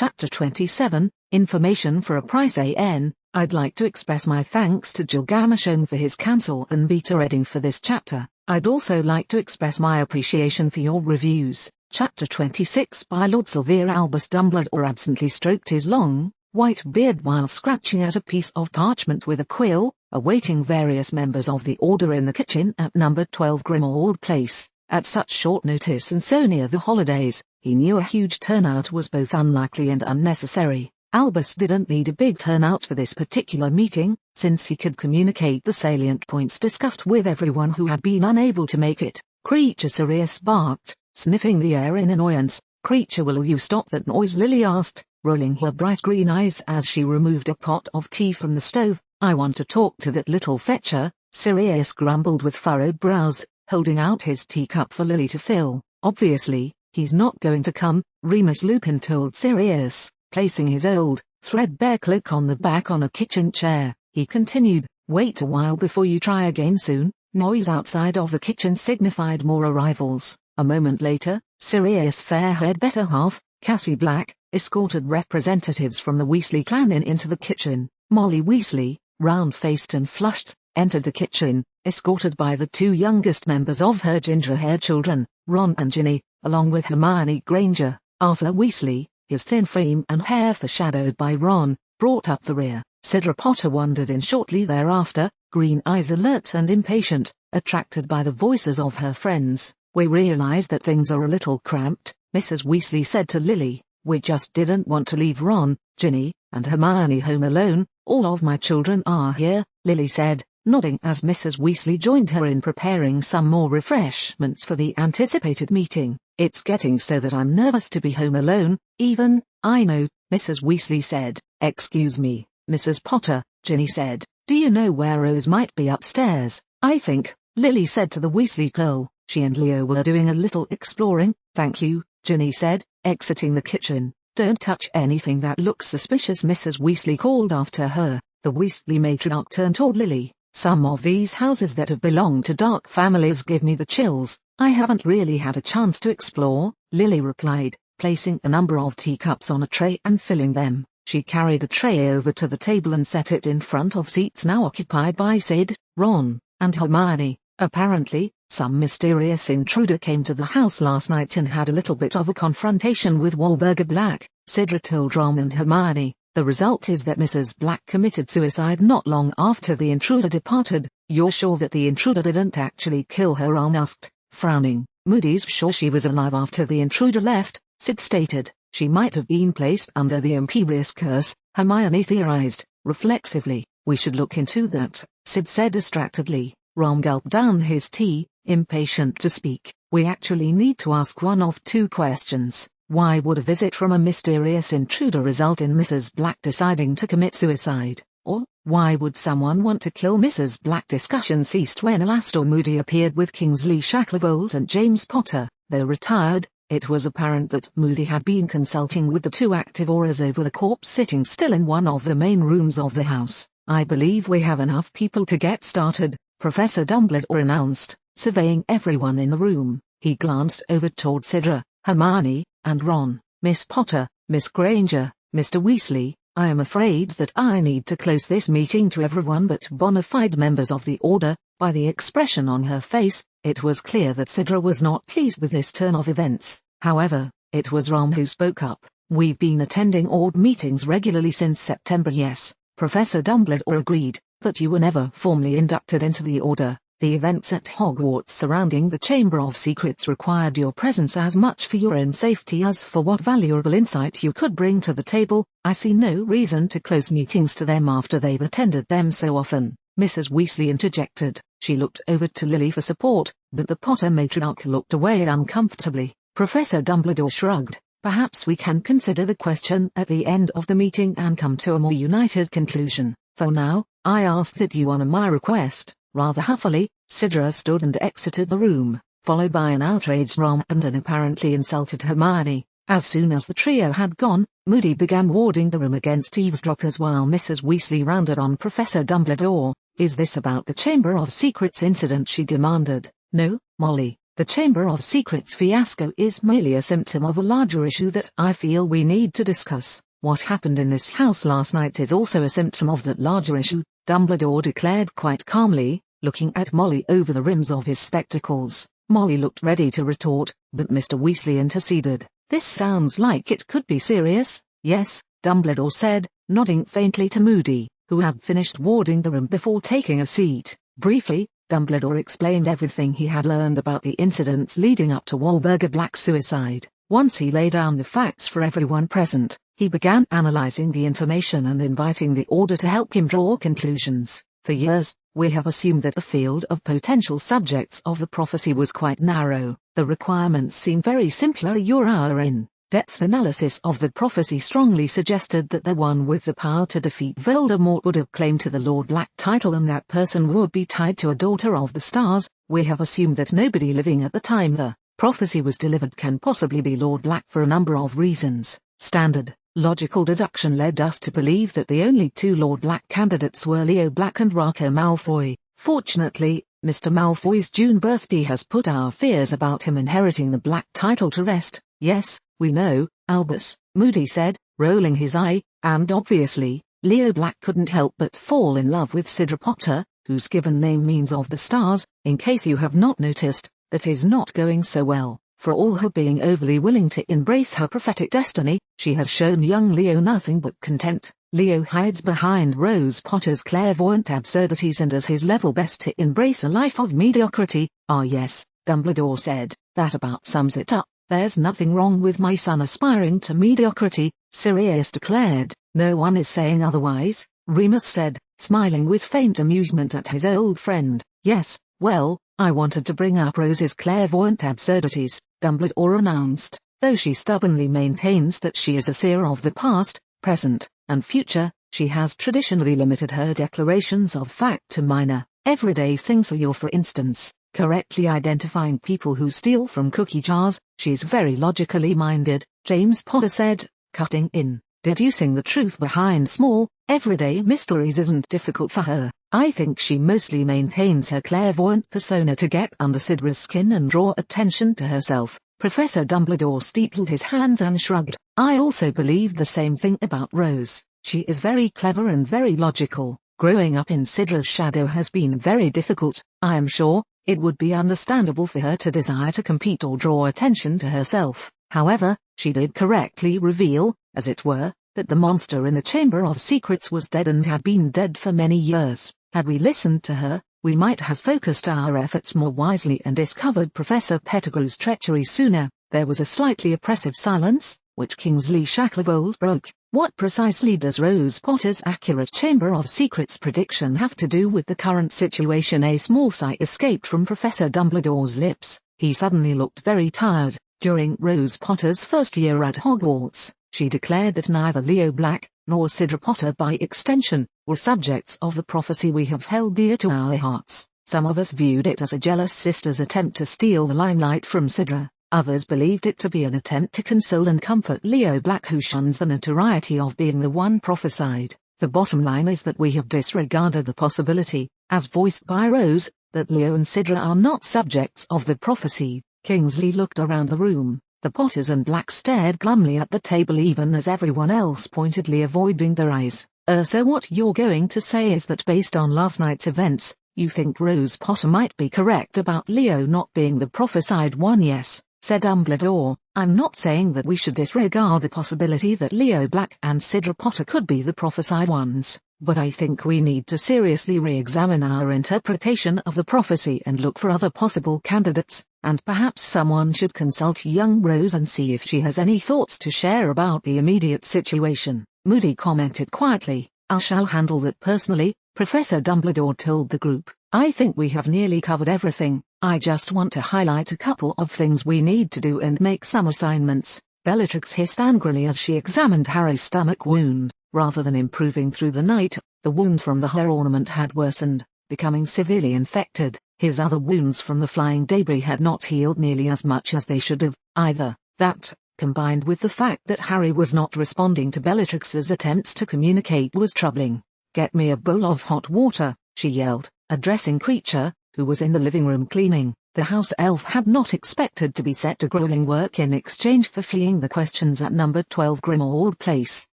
Chapter 27, Information for a Price. I'd like to express my thanks to Gilgameshon for his counsel and beta reading for this chapter. I'd also like to express my appreciation for your reviews. Chapter 26 by Lord Silvere Albus Dumbledore absently stroked his long, white beard while scratching at a piece of parchment with a quill, awaiting various members of the order in the kitchen at number 12 Grimmauld Place. At such short notice and so near the holidays, he knew a huge turnout was both unlikely and unnecessary. Albus didn't need a big turnout for this particular meeting, since he could communicate the salient points discussed with everyone who had been unable to make it. "Creature," Sirius barked, sniffing the air in annoyance. "Creature, will you stop that noise?" Lily asked, rolling her bright green eyes as she removed a pot of tea from the stove. "I want to talk to that little fetcher," Sirius grumbled with furrowed brows, holding out his teacup for Lily to fill. "Obviously, he's not going to come," Remus Lupin told Sirius, placing his old, threadbare cloak on the back on a kitchen chair. He continued, "Wait a while before you try again soon." Noise outside of the kitchen signified more arrivals. A moment later, Sirius' fair-haired better half, Cassie Black, escorted representatives from the Weasley clan into the kitchen. Molly Weasley, round-faced and flushed, entered the kitchen, escorted by the two youngest members of her ginger-haired children, Ron and Ginny, along with Hermione Granger. Arthur Weasley, his thin frame and hair foreshadowed by Ron, brought up the rear. Cedra Potter wandered in shortly thereafter, green eyes alert and impatient, attracted by the voices of her friends. "We realize that things are a little cramped," Mrs. Weasley said to Lily. "We just didn't want to leave Ron, Ginny, and Hermione home alone. All of my children are here," Lily said, nodding as Mrs. Weasley joined her in preparing some more refreshments for the anticipated meeting. "It's getting so that I'm nervous to be home alone, even." "I know," Mrs. Weasley said. "Excuse me, Mrs. Potter," Ginny said. "Do you know where Rose might be upstairs?" "I think," Lily said to the Weasley girl. "She and Leo were doing a little exploring." "Thank you," Ginny said, exiting the kitchen. "Don't touch anything that looks suspicious," Mrs. Weasley called after her. The Weasley matriarch turned toward Lily. "Some of these houses that have belonged to dark families give me the chills." "I haven't really had a chance to explore," Lily replied, placing a number of teacups on a tray and filling them. She carried the tray over to the table and set it in front of seats now occupied by Sid, Ron, and Hermione. "Apparently, some mysterious intruder came to the house last night and had a little bit of a confrontation with Walburga Black," Cedra told Ron and Hermione. "The result is that Mrs. Black committed suicide not long after the intruder departed." "You're sure that the intruder didn't actually kill her?" Ron asked, frowning. "Moody's sure she was alive after the intruder left," Sid stated. "She might have been placed under the Imperius curse," Hermione theorized, reflexively. "We should look into that," Sid said distractedly. Ron gulped down his tea, impatient to speak. "We actually need to ask one of two questions. Why would a visit from a mysterious intruder result in Mrs. Black deciding to commit suicide? Or, why would someone want to kill Mrs. Black?" Discussion ceased when Alastor Moody appeared with Kingsley Shacklebolt and James Potter. Though retired, it was apparent that Moody had been consulting with the two active auras over the corpse sitting still in one of the main rooms of the house. "I believe we have enough people to get started," Professor Dumbledore announced, surveying everyone in the room. He glanced over toward Cedra, Hermione, and Ron. "Miss Potter, Miss Granger, Mr. Weasley, I am afraid that I need to close this meeting to everyone but bona fide members of the Order." By the expression on her face, it was clear that Cedra was not pleased with this turn of events. However, it was Ron who spoke up. "We've been attending Order meetings regularly since September." "Yes," Professor Dumbledore agreed, "but you were never formally inducted into the Order. The events at Hogwarts surrounding the Chamber of Secrets required your presence as much for your own safety as for what valuable insight you could bring to the table. I see no reason to close meetings to them after they've attended them so often," Mrs. Weasley interjected. She looked over to Lily for support, but the Potter matriarch looked away uncomfortably. Professor Dumbledore shrugged. "Perhaps we can consider the question at the end of the meeting and come to a more united conclusion. For now, I ask that you honor my request." Rather huffily, Cedra stood and exited the room, followed by an outraged Ron and an apparently insulted Hermione. As soon as the trio had gone, Moody began warding the room against eavesdroppers while Mrs. Weasley rounded on Professor Dumbledore. "Is this about the Chamber of Secrets incident?" she demanded. "No, Molly, The Chamber of Secrets fiasco is merely a symptom of a larger issue that I feel we need to discuss. What happened in this house last night is also a symptom of that larger issue, Dumbledore declared quite calmly, looking at Molly over the rims of his spectacles. Molly looked ready to retort, but Mr. Weasley interceded. This sounds like it could be serious. Yes, Dumbledore said, nodding faintly to Moody, who had finished warding the room before taking a seat. Briefly, Dumbledore explained everything he had learned about the incidents leading up to Walburga Black's suicide. Once he laid down the facts for everyone present, he began analyzing the information and inviting the Order to help him draw conclusions. For years, we have assumed that the field of potential subjects of the prophecy was quite narrow. The requirements seem very simple. Your in-depth analysis of the prophecy strongly suggested that the one with the power to defeat Voldemort would have claim to the Lord Black title, and that person would be tied to a Daughter of the Stars. We have assumed that nobody living at the time the prophecy was delivered can possibly be Lord Black for a number of reasons. Standard logical deduction led us to believe that the only two Lord Black candidates were Leo Black and Draco Malfoy. Fortunately, Mr. Malfoy's June birthday has put our fears about him inheriting the Black title to rest. Yes, we know, Albus, Moody said, rolling his eye, and obviously, Leo Black couldn't help but fall in love with Sidra Potter, whose given name means of the stars. In case you have not noticed, that is not going so well. For all her being overly willing to embrace her prophetic destiny, she has shown young Leo nothing but contempt. Leo hides behind Rose Potter's clairvoyant absurdities and does his level best to embrace a life of mediocrity. Ah yes, Dumbledore said, that about sums it up. There's nothing wrong with my son aspiring to mediocrity, Sirius declared. No one is saying otherwise, Remus said, smiling with faint amusement at his old friend. Yes, well, I wanted to bring up Rose's clairvoyant absurdities, Dumbledore announced, though she stubbornly maintains that she is a seer of the past, present, and future. She has traditionally limited her declarations of fact to minor, everyday things. For instance, correctly identifying people who steal from cookie jars. She's very logically minded, James Potter said, cutting in. Deducing the truth behind small, everyday mysteries isn't difficult for her. I think she mostly maintains her clairvoyant persona to get under Sidra's skin and draw attention to herself. Professor Dumbledore steepled his hands and shrugged. I also believe the same thing about Rose. She is very clever and very logical. Growing up in Sidra's shadow has been very difficult. I am sure it would be understandable for her to desire to compete or draw attention to herself. However, she did correctly reveal, as it were, that the monster in the Chamber of Secrets was dead and had been dead for many years. Had we listened to her, we might have focused our efforts more wisely and discovered Professor Pettigrew's treachery sooner. There was a slightly oppressive silence, which Kingsley Shacklebolt broke. What precisely does Rose Potter's accurate Chamber of Secrets prediction have to do with the current situation? A small sigh escaped from Professor Dumbledore's lips. He suddenly looked very tired. During Rose Potter's first year at Hogwarts, she declared that neither Leo Black, nor Sidra Potter by extension, were subjects of the prophecy we have held dear to our hearts. Some of us viewed it as a jealous sister's attempt to steal the limelight from Sidra. Others believed it to be an attempt to console and comfort Leo Black, who shuns the notoriety of being the one prophesied. The bottom line is that we have disregarded the possibility, as voiced by Rose, that Leo and Sidra are not subjects of the prophecy. Kingsley looked around the room. The Potters and Black stared glumly at the table, even as everyone else pointedly avoiding their eyes. So what you're going to say is that based on last night's events, you think Rose Potter might be correct about Leo not being the prophesied one? Yes, said Dumbledore. I'm not saying that we should disregard the possibility that Leo Black and Sidra Potter could be the prophesied ones, but I think we need to seriously re-examine our interpretation of the prophecy and look for other possible candidates, and perhaps someone should consult young Rose and see if she has any thoughts to share about the immediate situation. Moody commented quietly. I shall handle that personally, Professor Dumbledore told the group. I think we have nearly covered everything. I just want to highlight a couple of things we need to do and make some assignments. Bellatrix hissed angrily as she examined Harry's stomach wound. Rather than improving through the night, the wound from the hair ornament had worsened, becoming severely infected. His other wounds from the flying debris had not healed nearly as much as they should have, either. That, combined with the fact that Harry was not responding to Bellatrix's attempts to communicate, was troubling. Get me a bowl of hot water, she yelled, addressing Creature, who was in the living room cleaning. The house elf had not expected to be set to grueling work in exchange for fleeing the questions at number 12 Grimmauld Place.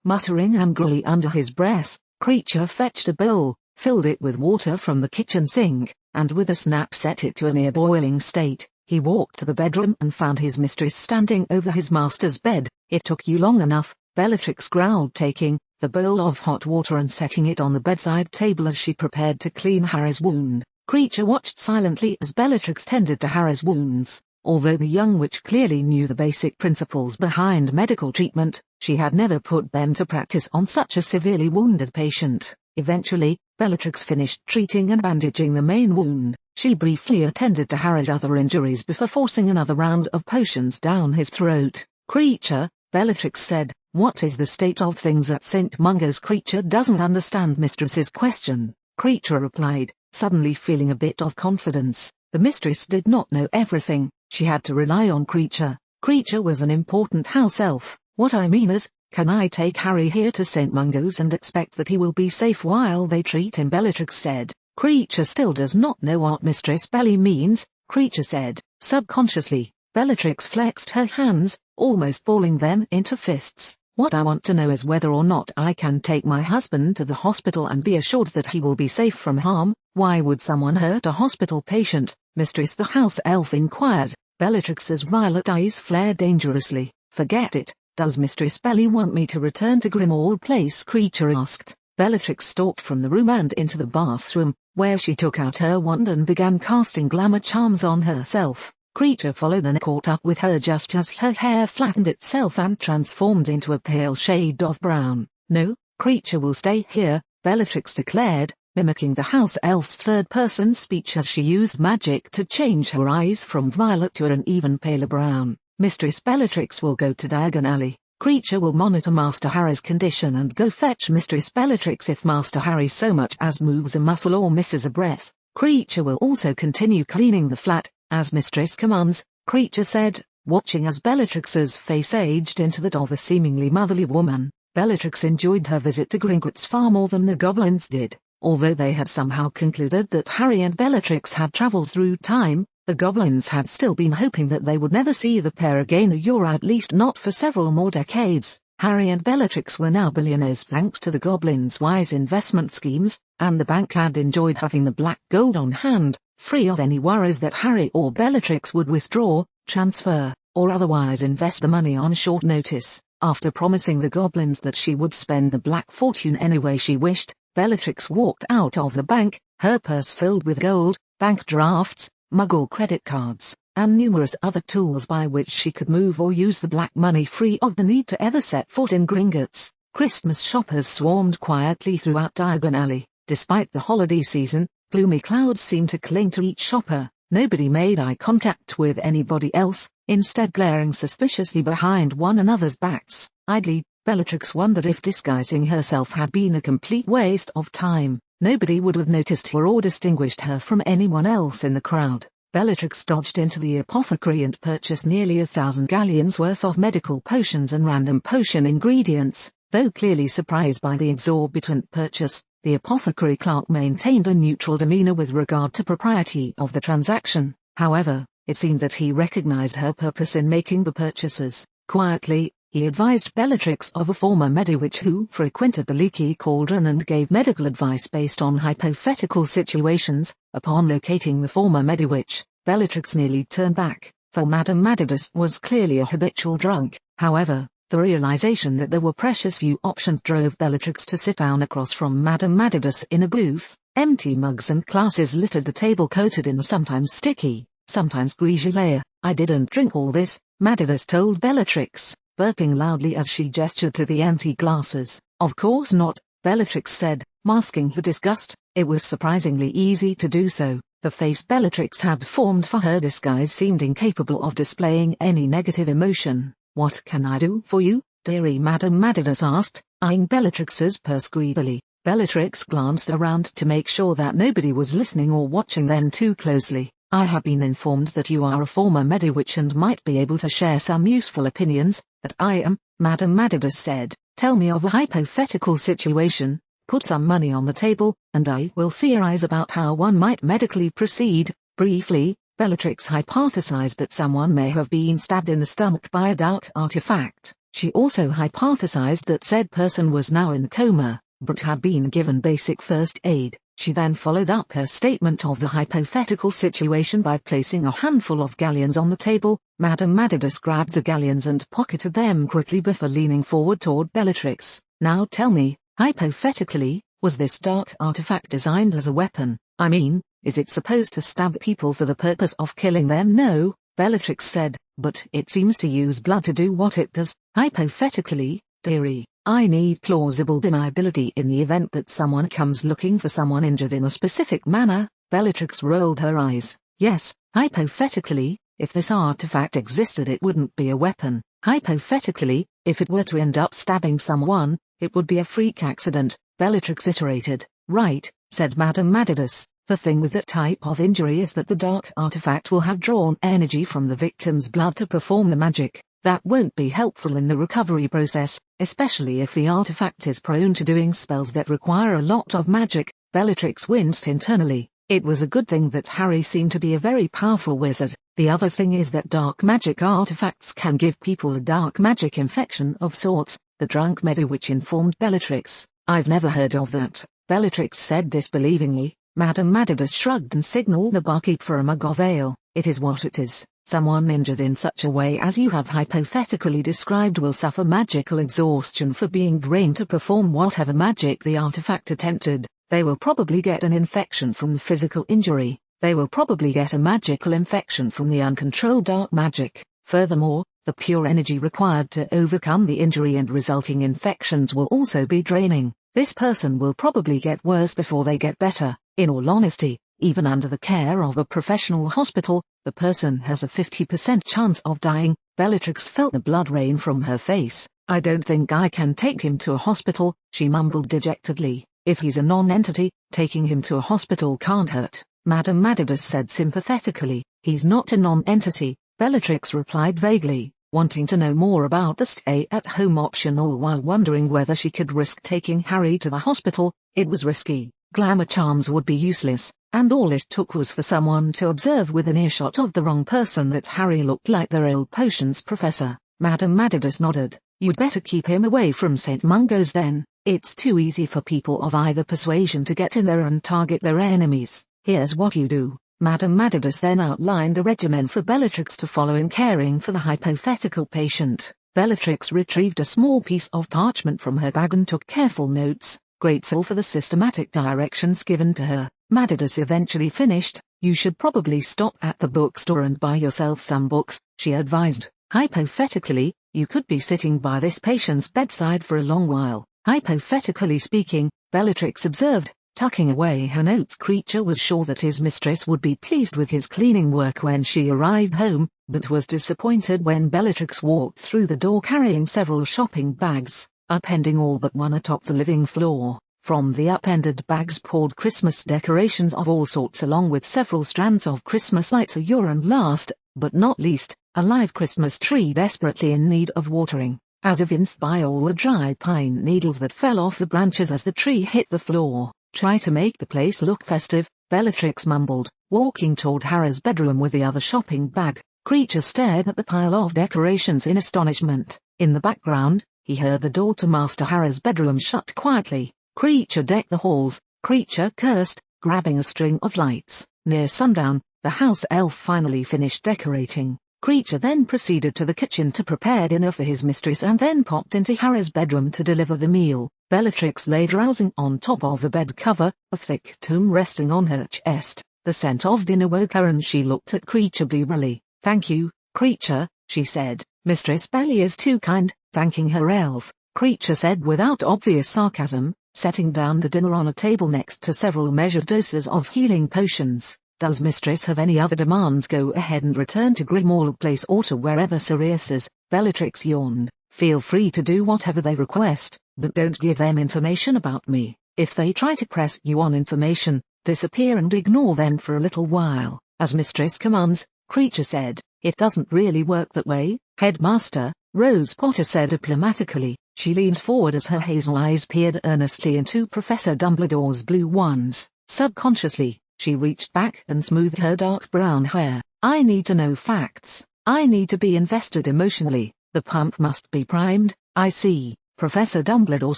Muttering angrily under his breath, Creature fetched a bowl, filled it with water from the kitchen sink, and with a snap set it to a near boiling state. He walked to the bedroom and found his mistress standing over his master's bed. "It took you long enough," Bellatrix growled, taking the bowl of hot water and setting it on the bedside table as she prepared to clean Harry's wound. Creature watched silently as Bellatrix tended to Harry's wounds. Although the young witch clearly knew the basic principles behind medical treatment, she had never put them to practice on such a severely wounded patient. Eventually, Bellatrix finished treating and bandaging the main wound. She briefly attended to Harry's other injuries before forcing another round of potions down his throat. "Creature," Bellatrix said, "what is the state of things at St. Mungo's?" Creature doesn't understand mistress's question, Creature replied, suddenly feeling a bit of confidence. The mistress did not know everything. She had to rely on Creature. Creature was an important house elf. "What I mean is, can I take Harry here to St. Mungo's and expect that he will be safe while they treat him?" Bellatrix said. Creature still does not know what Mistress Belly means, Creature said. Subconsciously, Bellatrix flexed her hands, almost balling them into fists. "What I want to know is whether or not I can take my husband to the hospital and be assured that he will be safe from harm." "Why would someone hurt a hospital patient, Mistress?" the house elf inquired. Bellatrix's violet eyes flared dangerously. "Forget it. Does Mistress Belly want me to return to Grimmauld Place?" Creature asked. Bellatrix stalked from the room and into the bathroom, where she took out her wand and began casting glamour charms on herself. Creature followed and caught up with her just as her hair flattened itself and transformed into a pale shade of brown. "No, Creature will stay here," Bellatrix declared, mimicking the house elf's third-person speech as she used magic to change her eyes from violet to an even paler brown. "Mistress Bellatrix will go to Diagon Alley. Creature will monitor Master Harry's condition and go fetch Mistress Bellatrix if Master Harry so much as moves a muscle or misses a breath. Creature will also continue cleaning the flat, as Mistress commands," Creature said, watching as Bellatrix's face aged into that of a seemingly motherly woman. Bellatrix enjoyed her visit to Gringotts far more than the goblins did. Although they had somehow concluded that Harry and Bellatrix had travelled through time, the goblins had still been hoping that they would never see the pair again, or at least not for several more decades. Harry and Bellatrix were now billionaires thanks to the goblins' wise investment schemes, and the bank had enjoyed having the black gold on hand, free of any worries that Harry or Bellatrix would withdraw, transfer, or otherwise invest the money on short notice. After promising the goblins that she would spend the black fortune any way she wished, Bellatrix walked out of the bank, her purse filled with gold, bank drafts, Muggle credit cards, and numerous other tools by which she could move or use the black money free of the need to ever set foot in Gringotts. Christmas shoppers swarmed quietly throughout Diagon Alley. Despite the holiday season, gloomy clouds seemed to cling to each shopper. Nobody made eye contact with anybody else, instead glaring suspiciously behind one another's backs. Idly, Bellatrix wondered if disguising herself had been a complete waste of time. Nobody would have noticed her or distinguished her from anyone else in the crowd. Bellatrix dodged into the apothecary and purchased nearly 1,000 galleons worth of medical potions and random potion ingredients. Though clearly surprised by the exorbitant purchase, the apothecary clerk maintained a neutral demeanor with regard to propriety of the transaction. However, it seemed that he recognized her purpose in making the purchases. Quietly, he advised Bellatrix of a former Mediwitch who frequented the Leaky Cauldron and gave medical advice based on hypothetical situations. Upon locating the former Mediwitch, Bellatrix nearly turned back, for Madame Madidus was clearly a habitual drunk. However, the realization that there were precious few options drove Bellatrix to sit down across from Madame Madidus in a booth. Empty mugs and glasses littered the table, coated in the sometimes sticky, sometimes greasy layer. "I didn't drink all this," Madidus told Bellatrix, burping loudly as she gestured to the empty glasses. "Of course not," Bellatrix said, masking her disgust. It was surprisingly easy to do so. The face Bellatrix had formed for her disguise seemed incapable of displaying any negative emotion. "What can I do for you, dearie?" Madame Madidus asked, eyeing Bellatrix's purse greedily. Bellatrix glanced around to make sure that nobody was listening or watching them too closely. "I have been informed that you are a former Mediwitch and might be able to share some useful opinions." "That I am," Madame Madidus said. "Tell me of a hypothetical situation, put some money on the table, and I will theorize about how one might medically proceed." Briefly, Bellatrix hypothesized that someone may have been stabbed in the stomach by a dark artifact. She also hypothesized that said person was now in coma, but had been given basic first aid. She then followed up her statement of the hypothetical situation by placing a handful of galleons on the table. Madame Matidus grabbed the galleons and pocketed them quickly before leaning forward toward Bellatrix. Now tell me, hypothetically, was this dark artifact designed as a weapon? I mean, is it supposed to stab people for the purpose of killing them? No, Bellatrix said, but it seems to use blood to do what it does. Hypothetically, dearie, I need plausible deniability in the event that someone comes looking for someone injured in a specific manner. Bellatrix rolled her eyes. Yes, hypothetically, if this artifact existed it wouldn't be a weapon. Hypothetically, if it were to end up stabbing someone, it would be a freak accident, Bellatrix iterated. Right, said Madame Matidus. The thing with that type of injury is that the dark artifact will have drawn energy from the victim's blood to perform the magic. That won't be helpful in the recovery process, especially if the artifact is prone to doing spells that require a lot of magic. Bellatrix winced internally. It was a good thing that Harry seemed to be a very powerful wizard. The other thing is that dark magic artifacts can give people a dark magic infection of sorts, the drunk meadow which informed Bellatrix. I've never heard of that, Bellatrix said disbelievingly. Madame Matidus shrugged and signaled the barkeep for a mug of ale. It is what it is. Someone injured in such a way as you have hypothetically described will suffer magical exhaustion for being drained to perform whatever magic the artifact attempted. They will probably get an infection from the physical injury. They will probably get a magical infection from the uncontrolled dark magic. Furthermore, the pure energy required to overcome the injury and resulting infections will also be draining. This person will probably get worse before they get better. In all honesty, even under the care of a professional hospital, the person has a 50% chance of dying. Bellatrix felt the blood rain from her face. I don't think I can take him to a hospital, she mumbled dejectedly. If he's a non-entity, taking him to a hospital can't hurt. Madame Matidus said sympathetically. He's not a non-entity, Bellatrix replied vaguely, wanting to know more about the stay-at-home option all while wondering whether she could risk taking Harry to the hospital. It was risky. Glamour charms would be useless, and all it took was for someone to observe within earshot of the wrong person that Harry looked like their old potions professor. Madame Matidus nodded. You'd better keep him away from St. Mungo's then. It's too easy for people of either persuasion to get in there and target their enemies. Here's what you do. Madame Matidus then outlined a regimen for Bellatrix to follow in caring for the hypothetical patient. Bellatrix retrieved a small piece of parchment from her bag and took careful notes, grateful for the systematic directions given to her. Matidus eventually finished. You should probably stop at the bookstore and buy yourself some books, she advised. Hypothetically, you could be sitting by this patient's bedside for a long while. Hypothetically speaking, Bellatrix observed, tucking away her notes. Creature was sure that his mistress would be pleased with his cleaning work when she arrived home, but was disappointed when Bellatrix walked through the door carrying several shopping bags, upending all but one atop the living floor. From the upended bags poured Christmas decorations of all sorts along with several strands of Christmas lights. And last, but not least, a live Christmas tree desperately in need of watering, as evinced by all the dry pine needles that fell off the branches as the tree hit the floor. Try to make the place look festive, Bellatrix mumbled, walking toward Harry's bedroom with the other shopping bag. Creature stared at the pile of decorations in astonishment. In the background, he heard the door to Master Harry's bedroom shut quietly. Creature decked the halls. Creature cursed, grabbing a string of lights. Near sundown, the house elf finally finished decorating. Creature then proceeded to the kitchen to prepare dinner for his mistress and then popped into Harry's bedroom to deliver the meal. Bellatrix lay drowsing on top of the bed cover, a thick tome resting on her chest. The scent of dinner woke her and she looked at Creature blearily. Thank you, Creature, she said. Mistress Belly is too kind, thanking her elf. Creature said without obvious sarcasm, setting down the dinner on a table next to several measured doses of healing potions. Does Mistress have any other demands? Go ahead and return to Grimmauld Place or to wherever Sirius is. Bellatrix yawned. Feel free to do whatever they request, but don't give them information about me. If they try to press you on information, disappear and ignore them for a little while. As Mistress commands, Creature said. It doesn't really work that way, Headmaster, Rose Potter said diplomatically. She leaned forward as her hazel eyes peered earnestly into Professor Dumbledore's blue ones. Subconsciously, she reached back and smoothed her dark brown hair. I need to know facts. I need to be invested emotionally. The pump must be primed. I see, Professor Dumbledore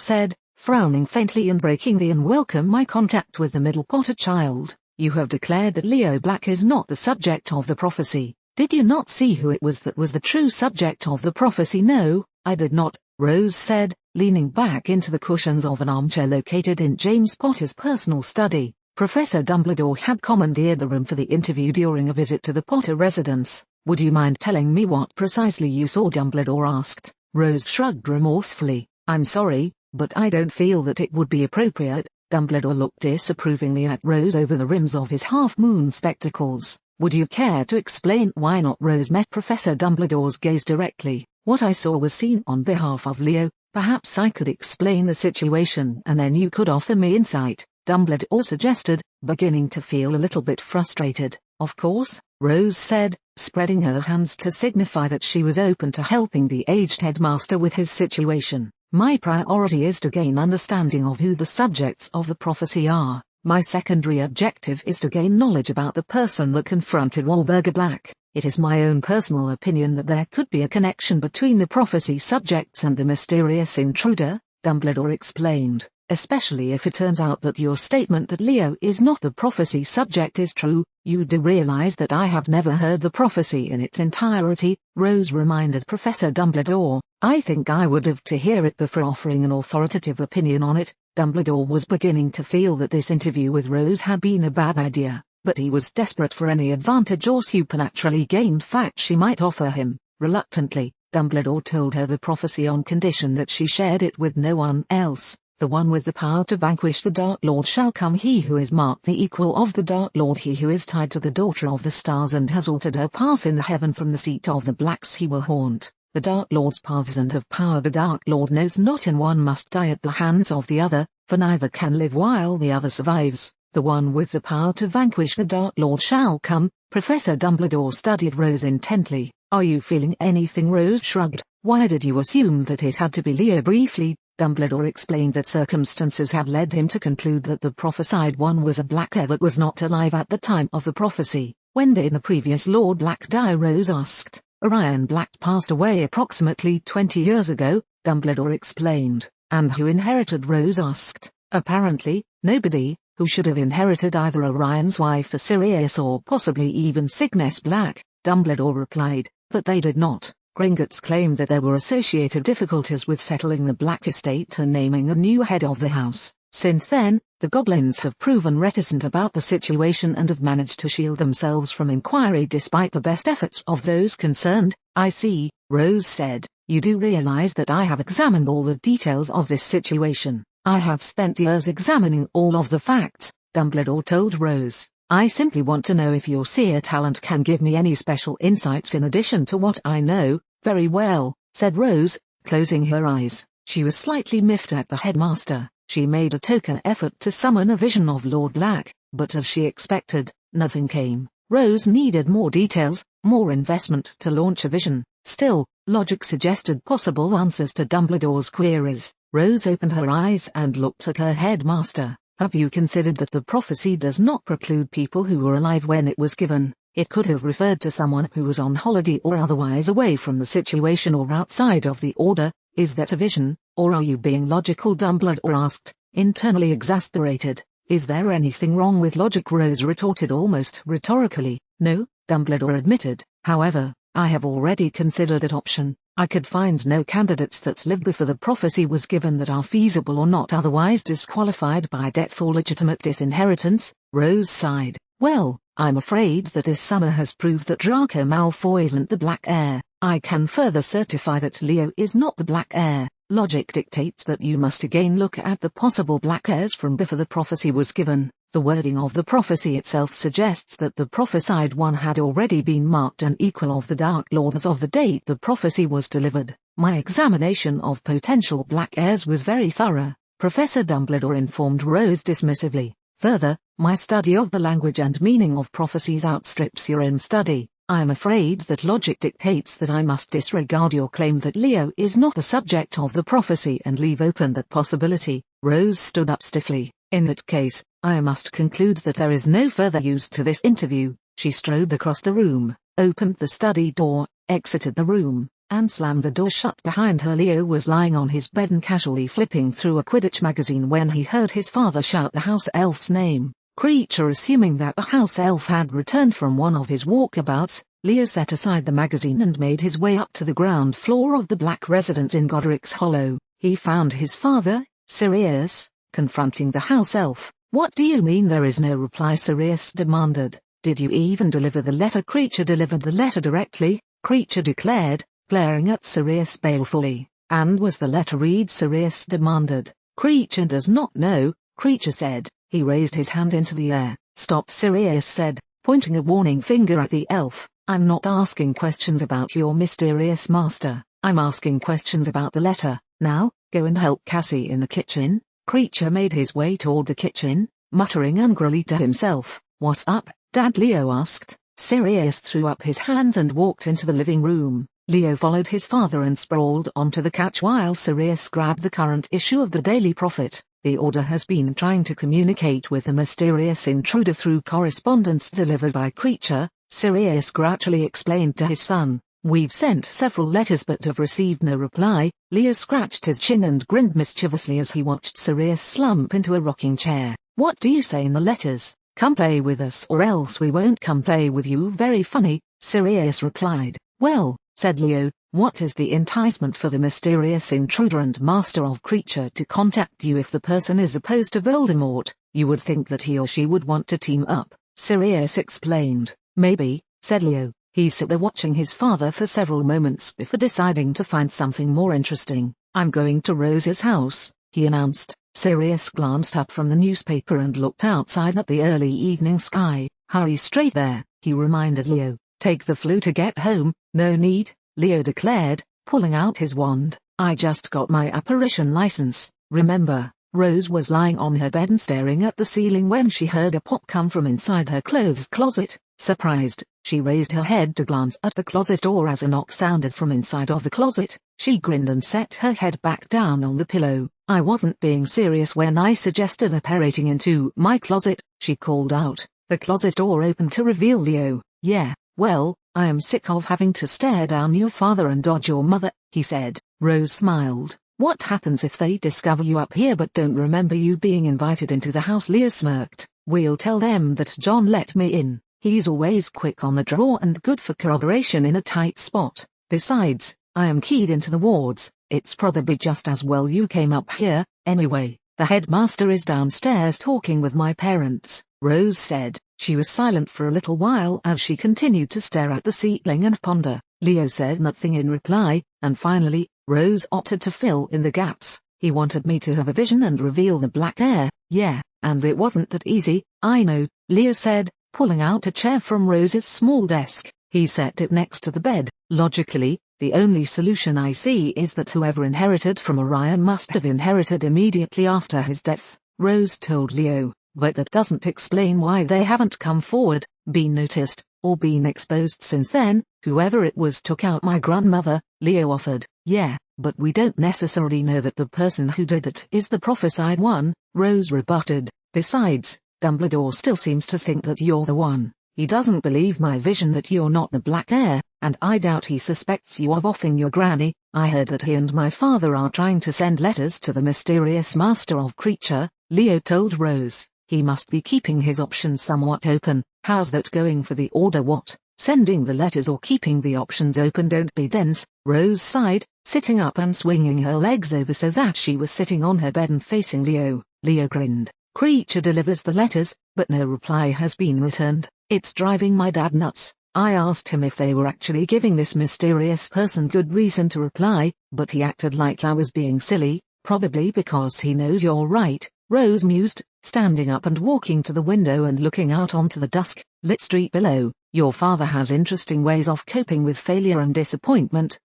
said, frowning faintly and breaking the unwelcome eye contact with the middle Potter child. You have declared that Leo Black is not the subject of the prophecy. Did you not see who it was that was the true subject of the prophecy? No, I did not, Rose said, leaning back into the cushions of an armchair located in James Potter's personal study. Professor Dumbledore had commandeered the room for the interview during a visit to the Potter residence. Would you mind telling me what precisely you saw? Dumbledore asked. Rose shrugged remorsefully. I'm sorry, but I don't feel that it would be appropriate. Dumbledore looked disapprovingly at Rose over the rims of his half-moon spectacles. Would you care to explain why not? Rose met Professor Dumbledore's gaze directly. What I saw was seen on behalf of Leo. Perhaps I could explain the situation and then you could offer me insight, Dumbledore suggested, beginning to feel a little bit frustrated. Of course, Rose said, spreading her hands to signify that she was open to helping the aged headmaster with his situation. My priority is to gain understanding of who the subjects of the prophecy are. My secondary objective is to gain knowledge about the person that confronted Walburga Black. It is my own personal opinion that there could be a connection between the prophecy subjects and the mysterious intruder, Dumbledore explained, especially if it turns out that your statement that Leo is not the prophecy subject is true. You do realize that I have never heard the prophecy in its entirety, Rose reminded Professor Dumbledore. I think I would live to hear it before offering an authoritative opinion on it. Dumbledore was beginning to feel that this interview with Rose had been a bad idea, but he was desperate for any advantage or supernaturally gained fact she might offer him. Reluctantly, Dumbledore told her the prophecy on condition that she shared it with no one else. The one with the power to vanquish the Dark Lord shall come. He who is marked the equal of the Dark Lord, he who is tied to the daughter of the stars and has altered her path in the heaven from the seat of the blacks, he will haunt the Dark Lord's paths and have power the Dark Lord knows not, and one must die at the hands of the other, for neither can live while the other survives. The one with the power to vanquish the Dark Lord shall come. Professor Dumbledore studied Rose intently. Are you feeling anything? Rose shrugged. Why did you assume that it had to be Leo? Briefly, Dumbledore explained that circumstances had led him to conclude that the prophesied one was a black heir that was not alive at the time of the prophecy. When did the previous Lord Black die? Rose asked. Orion Black passed away approximately 20 years ago, Dumbledore explained. And who inherited? Rose asked. Apparently, nobody. Who should have inherited either Orion's wife Sirius or possibly even Cygnus Black, Dumbledore replied, but they did not. Gringotts claimed that there were associated difficulties with settling the Black estate and naming a new head of the house. Since then, the goblins have proven reticent about the situation and have managed to shield themselves from inquiry despite the best efforts of those concerned. I see, Rose said. You do realize that I have examined all the details of this situation. I have spent years examining all of the facts, Dumbledore told Rose. I simply want to know if your seer talent can give me any special insights in addition to what I know. Very well, said Rose, closing her eyes. She was slightly miffed at the headmaster. She made a token effort to summon a vision of Lord Black, but as she expected, nothing came. Rose needed more details, more investment to launch a vision. Still, logic suggested possible answers to Dumbledore's queries. Rose opened her eyes and looked at her headmaster. Have you considered that the prophecy does not preclude people who were alive when it was given? It could have referred to someone who was on holiday or otherwise away from the situation or outside of the order. Is that a vision, or are you being logical? Dumbledore asked, internally exasperated. Is there anything wrong with logic? Rose retorted almost rhetorically. No, Dumbledore admitted. However, I have already considered that option. I could find no candidates that lived before the prophecy was given that are feasible or not otherwise disqualified by death or legitimate disinheritance. Rose sighed. Well, I'm afraid that this summer has proved that Draco Malfoy isn't the Black Heir. I can further certify that Leo is not the Black Heir. Logic dictates that you must again look at the possible Black Heirs from before the prophecy was given. The wording of the prophecy itself suggests that the prophesied one had already been marked an equal of the Dark Lord as of the date the prophecy was delivered. My examination of potential Black Heirs was very thorough, Professor Dumbledore informed Rose dismissively. Further, my study of the language and meaning of prophecies outstrips your own study. I am afraid that logic dictates that I must disregard your claim that Leo is not the subject of the prophecy and leave open that possibility. Rose stood up stiffly. In that case, I must conclude that there is no further use to this interview. She strode across the room, opened the study door, exited the room, and slammed the door shut behind her. Leo was lying on his bed and casually flipping through a Quidditch magazine when he heard his father shout the house elf's name. Creature assuming that the house elf had returned from one of his walkabouts, Leo set aside the magazine and made his way up to the ground floor of the Black residence in Godric's Hollow. He found his father, Sirius, confronting the house elf. "What do you mean there is no reply?" Sirius demanded. "Did you even deliver the letter?" Creature delivered the letter directly, Creature declared, glaring at Sirius balefully. "And was the letter read?" Sirius demanded. "Creature does not know," Creature said. He raised his hand into the air. "Stop," Sirius said, pointing a warning finger at the elf. "I'm not asking questions about your mysterious master. I'm asking questions about the letter. Now, go and help Cassie in the kitchen." Creature made his way toward the kitchen, muttering angrily to himself. "What's up, Dad?" Leo asked. Sirius threw up his hands and walked into the living room. Leo followed his father and sprawled onto the couch while Sirius grabbed the current issue of the Daily Prophet. The Order has been trying to communicate with the mysterious intruder through correspondence delivered by Creature, Sirius grouchily explained to his son. "We've sent several letters but have received no reply." Leo scratched his chin and grinned mischievously as he watched Sirius slump into a rocking chair. "What do you say in the letters? Come play with us or else we won't come play with you." "Very funny," Sirius replied. "Well," said Leo, "what is the enticement for the mysterious intruder and master of Creature to contact you if the person is opposed to Voldemort? You would think that he or she would want to team up," Sirius explained. "Maybe," said Leo. He sat there watching his father for several moments before deciding to find something more interesting. "I'm going to Rose's house," he announced. Sirius glanced up from the newspaper and looked outside at the early evening sky. "Hurry straight there," he reminded Leo. "Take the flu to get home." "No need," Leo declared, pulling out his wand. "I just got my apparition license." "Remember?" Rose was lying on her bed and staring at the ceiling when she heard a pop come from inside her clothes closet. Surprised, she raised her head to glance at the closet door as a knock sounded from inside of the closet. She grinned and set her head back down on the pillow. "I wasn't being serious when I suggested apparating into my closet," she called out. The closet door opened to reveal Leo. "Yeah, well, I am sick of having to stare down your father and dodge your mother," he said. Rose smiled. "What happens if they discover you up here but don't remember you being invited into the house?" Leo smirked. "We'll tell them that John let me in. He's always quick on the draw and good for corroboration in a tight spot. Besides, I am keyed into the wards. It's probably just as well you came up here. Anyway, the headmaster is downstairs talking with my parents," Rose said. She was silent for a little while as she continued to stare at the ceiling and ponder. Leo said nothing in reply, and finally, Rose opted to fill in the gaps. "He wanted me to have a vision and reveal the black heir." "Yeah, and it wasn't that easy." "I know," Leo said, pulling out a chair from Rose's small desk. He set it next to the bed. "Logically, the only solution I see is that whoever inherited from Orion must have inherited immediately after his death," Rose told Leo. "But that doesn't explain why they haven't come forward, been noticed, or been exposed since then. Whoever it was took out my grandmother," Leo offered. "Yeah, but we don't necessarily know that the person who did it is the prophesied one," Rose rebutted. "Besides, Dumbledore still seems to think that you're the one. He doesn't believe my vision that you're not the black heir, and I doubt he suspects you of offing your granny. I heard that he and my father are trying to send letters to the mysterious master of Creature," Leo told Rose. "He must be keeping his options somewhat open." "How's that going for the Order?" "What? Sending the letters or keeping the options open?" "Don't be dense," Rose sighed, sitting up and swinging her legs over so that she was sitting on her bed and facing Leo. Leo grinned. "Creature delivers the letters, but no reply has been returned. It's driving my dad nuts. I asked him if they were actually giving this mysterious person good reason to reply, but he acted like I was being silly, probably because he knows you're right," Rose mused, standing up and walking to the window and looking out onto the dusk-lit street below. "Your father has interesting ways of coping with failure and disappointment."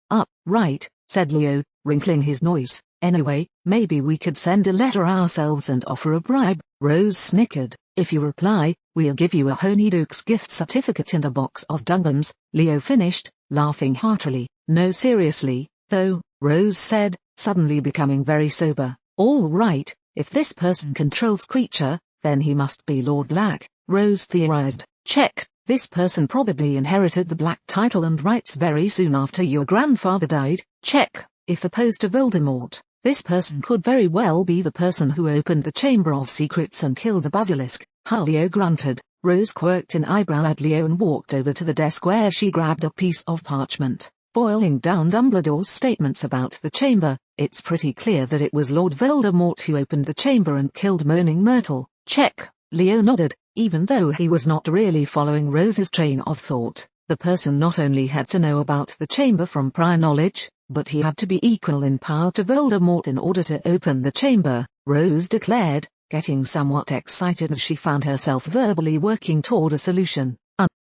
"Right," said Leo, wrinkling his nose. "Anyway, maybe we could send a letter ourselves and offer a bribe." Rose snickered. "If you reply, we'll give you a Honeydukes gift certificate and a box of Dungums," Leo finished, laughing heartily. "No, seriously, though," Rose said, suddenly becoming very sober. "All right, if this person controls Creature, then he must be Lord Black," Rose theorized. "Check." This person probably inherited the Black title and writes very soon after your grandfather died. Check. If opposed to Voldemort, this person could very well be the person who opened the Chamber of Secrets and killed the basilisk. Leo grunted. Rose quirked an eyebrow at Leo and walked over to the desk where she grabbed a piece of parchment. Boiling down Dumbledore's statements about the chamber, it's pretty clear that it was Lord Voldemort who opened the chamber and killed Moaning Myrtle. Check. Leo nodded, even though he was not really following Rose's train of thought. The person not only had to know about the chamber from prior knowledge, but he had to be equal in power to Voldemort in order to open the chamber, Rose declared, getting somewhat excited as she found herself verbally working toward a solution.